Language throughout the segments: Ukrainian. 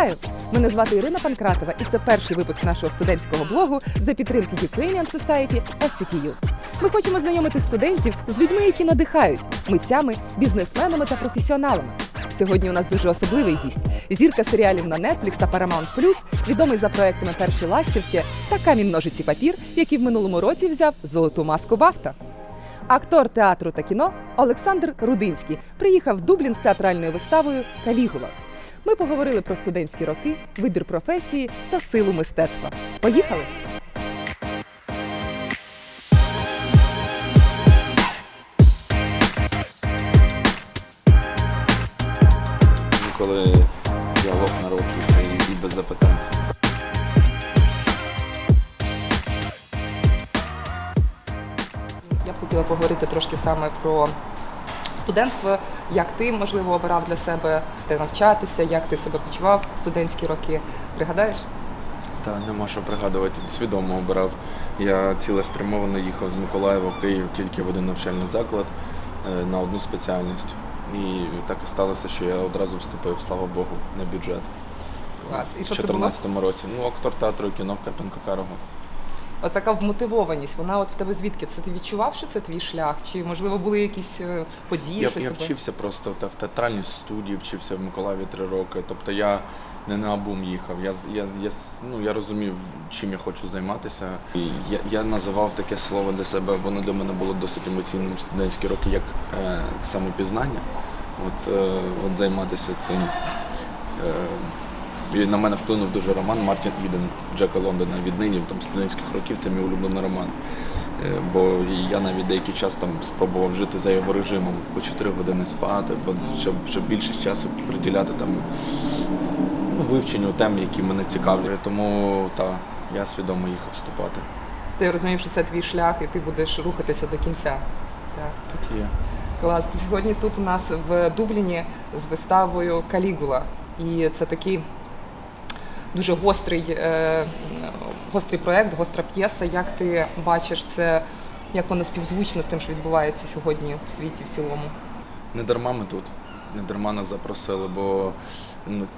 Вітаю! Мене звати Ірина Панкратова, і це перший випуск нашого студентського блогу за підтримки Ukrainian Society SCTU. Ми хочемо знайомити студентів з людьми, які надихають – митцями, бізнесменами та професіоналами. Сьогодні у нас дуже особливий гість – зірка серіалів на Netflix та Paramount+, відомий за проектами «Перші ластівки» та «Камінь, ножиці, папір», який в минулому році взяв золоту маску BAFTA. Актор театру та кіно Олександр Рудинський приїхав в Дублін з театральною виставою «Калігула». Ми поговорили про студентські роки, вибір професії та силу мистецтва. Поїхали! Коли діалог народжується і без запитань. Я б хотіла поговорити трошки саме про студентство, як ти, можливо, обирав для себе де навчатися, як ти себе почував в студентські роки. Пригадаєш? Та нема що пригадувати, свідомо обирав. Я цілеспрямовано їхав з Миколаєва в Київ тільки в один навчальний заклад на одну спеціальність. І так і сталося, що я одразу вступив, слава Богу, на бюджет. Клас. І що в це було? 2014 році. Актор театру і кіно в Карпенко-Карого. Отака вмотивованість, вона от в тебе звідки? Це ти відчував, що це твій шлях? Чи, можливо, були якісь події? Я вчився просто в театральній студії, вчився в Миколаєві 3 роки. Тобто я не наобум їхав. Я розумів, чим я хочу займатися. І я називав таке слово для себе, воно для мене було досить емоційним в студентські роки, як самопізнання. От займатися цим. І на мене вплинув дуже роман Мартін Іден Джека Лондона «Віднині», там студентських років, це мій улюблений роман. Бо я навіть деякий час там спробував жити за його режимом, по 4 години спати, щоб більше часу приділяти там вивченню тем, які мене цікавлять. Тому я свідомо їхав вступати. Ти розумів, що це твій шлях і ти будеш рухатися до кінця. Так і є. Клас. Ти сьогодні тут у нас в Дубліні з виставою «Калігула». І це такий дуже гострий проєкт, гостра п'єса. Як ти бачиш це, як воно співзвучно з тим, що відбувається сьогодні в світі в цілому? Не дарма ми тут, не дарма нас запросили, бо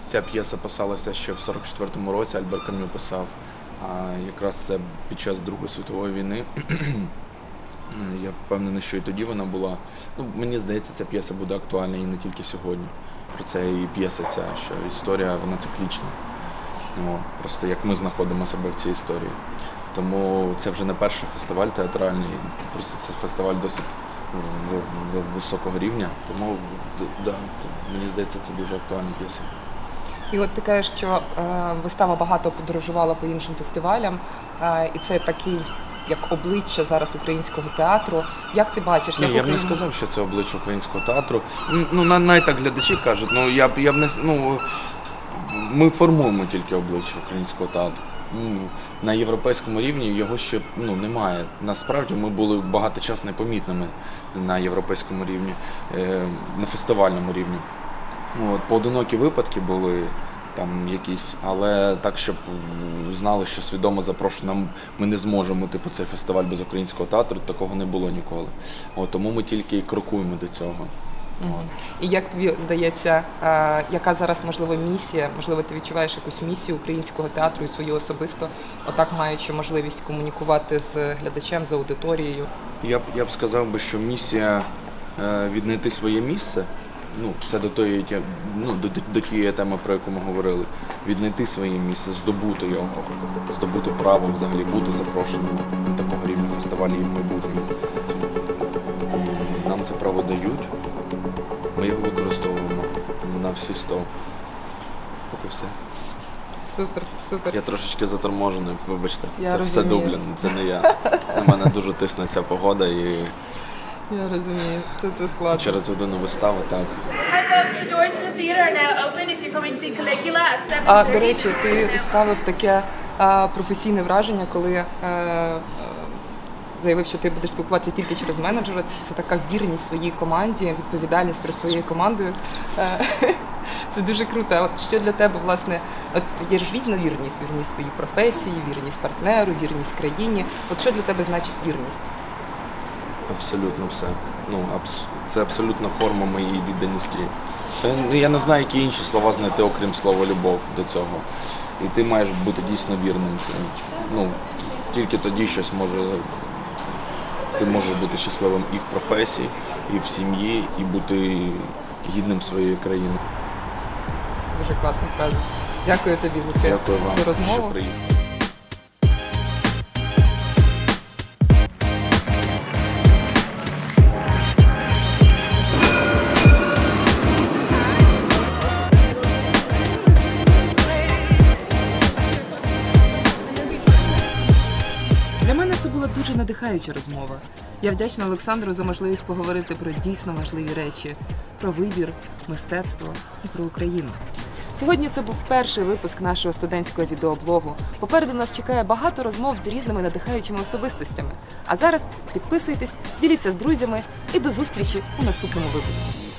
ця п'єса писалася ще в 44-му році, Альбер Камю писав, а якраз це під час Другої світової війни. Я впевнений, що і тоді вона була. Мені здається, ця п'єса буде актуальна і не тільки сьогодні. Про це і п'єса ця, що історія, вона циклічна. Просто як ми знаходимо себе в цій історії. Тому це вже не перший фестиваль театральний, просто це фестиваль досить високого рівня. Тому, мені здається, це дуже актуальна п'єса. І от ти кажеш, що вистава багато подорожувала по іншим фестивалям, і це такий, як обличчя зараз українського театру. Як ти бачиш? Я б не сказав, що це обличчя українського театру. Навіть так глядачі кажуть, я б не... Ми формуємо тільки обличчя українського театру. На європейському рівні його ще немає. Насправді ми були багато часу непомітними на європейському рівні, на фестивальному рівні. Поодинокі випадки були там якісь, але так, щоб знали, що свідомо запрошено, ми не зможемо цей фестиваль без українського театру, такого не було ніколи. Тому ми тільки і крокуємо до цього. І як тобі здається, яка зараз, можливо, місія, можливо, ти відчуваєш якусь місію українського театру і свою особисто, отак маючи можливість комунікувати з глядачем, з аудиторією? Я б сказав, що місія віднайти своє місце, це до тієї теми, про яку ми говорили, віднайти своє місце, здобути його, здобути право взагалі бути запрошеним на такого рівня фестивалі і в майбутньому. І нам це право дають. Ми його використовуємо на всі 100. Поки все. Супер. Я трошечки заторможений, вибачте. Це розумію. Все Дублін, це не я. На мене дуже тисне ця погода і... Я розумію, це складно. Через годину вистави, так. До речі, ти справив таке професійне враження, коли заявив, що ти будеш спілкуватися тільки через менеджера. Це така вірність своїй команді, відповідальність перед своєю командою. Це дуже круто. От що для тебе, власне, є ж різна вірність? Вірність своїй професії, вірність партнеру, вірність країні. От що для тебе значить вірність? Абсолютно все. Це абсолютна форма моєї відданості. Я не знаю, які інші слова знайти, окрім слова любов до цього. І ти маєш бути дійсно вірним цим. Тільки тоді ти можеш бути щасливим і в професії, і в сім'ї, і бути гідним своєї країни. Дуже класна фраза. Дякую тобі за Дякую вам, цю що розмову. приїхали. Для мене це була дуже надихаюча розмова. Я вдячна Олександру за можливість поговорити про дійсно важливі речі, про вибір, мистецтво і про Україну. Сьогодні це був перший випуск нашого студентського відеоблогу. Попереду нас чекає багато розмов з різними надихаючими особистостями. А зараз підписуйтесь, діліться з друзями і до зустрічі у наступному випуску.